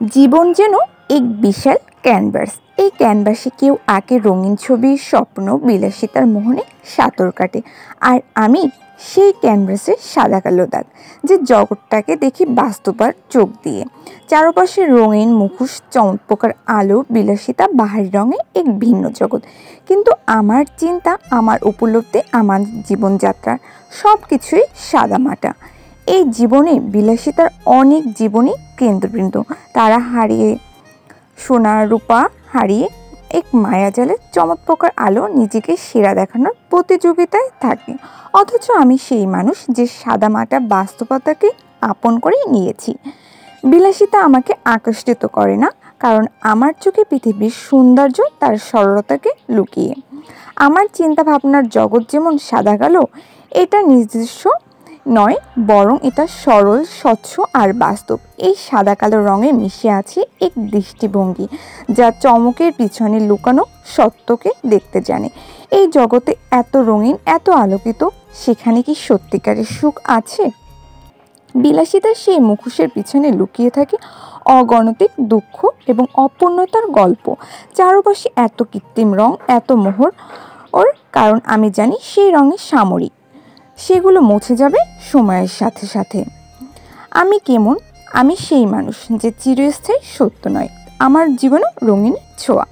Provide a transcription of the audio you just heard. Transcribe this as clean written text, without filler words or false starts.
জীবন যেন এক বিশাল ক্যানভাস। এই ক্যানভাসে কেউ আঁকে রঙিন ছবির স্বপ্ন, বিলাসিতার মোহনে সাঁতর কাটে। আর আমি সেই ক্যানভাসে সাদা কালো দাগ, যে জগৎটাকে দেখি বাস্তবার চোখ দিয়ে। চারপাশে রঙিন মুখোশ, চমৎকার আলো, বিলাসিতা, বাহারি রঙে এক ভিন্ন জগৎ। কিন্তু আমার চিন্তা, আমার উপলব্ধি, আমার জীবনযাত্রার সব কিছুই সাদামাটা। এই জীবনে বিলাসিতার অনেক জীবনই কেন্দ্রবিন্দু। তারা হারিয়ে সোনা রূপা হারিয়ে এক মায়াজালে চমৎকার আলো, নিজেকে সেরা দেখানোর প্রতিযোগিতায় থাকে। অথচ আমি সেই মানুষ যে সাদামাটা বাস্তবতাকে আপন করে নিয়েছি। বিলাসিতা আমাকে আকর্ষিত করে না, কারণ আমার চোখে পৃথিবীর সৌন্দর্য তার সরলতাকে লুকিয়ে। আমার চিন্তা ভাবনার জগৎ যেমন সাদা কালো, এটা নিজস্ব নয়, বরং এটা সরল, স্বচ্ছ আর বাস্তব। এই সাদা কালো রঙে মিশে আছে এক দৃষ্টিভঙ্গি, যা চমকের পিছনে লুকানো সত্যকে দেখতে জানে। এই জগতে এত রঙিন, এত আলোকিত, সেখানে কি সত্যিকারের সুখ আছে? বিলাসিতার সেই মুখোশের পিছনে লুকিয়ে থাকে অগণতিক দুঃখ এবং অপূর্ণতার গল্প। চারপাশে এত কৃত্রিম রং, এত মোহর, কারণ আমি জানি সেই রঙের সাময়িক, সেগুলো মুছে যাবে সময়ের সাথে সাথে। আমি কেমন? আমি সেই মানুষ যে চিরস্থায়ী সত্য নয়। আমার জীবনও রঙিন ছোঁয়া।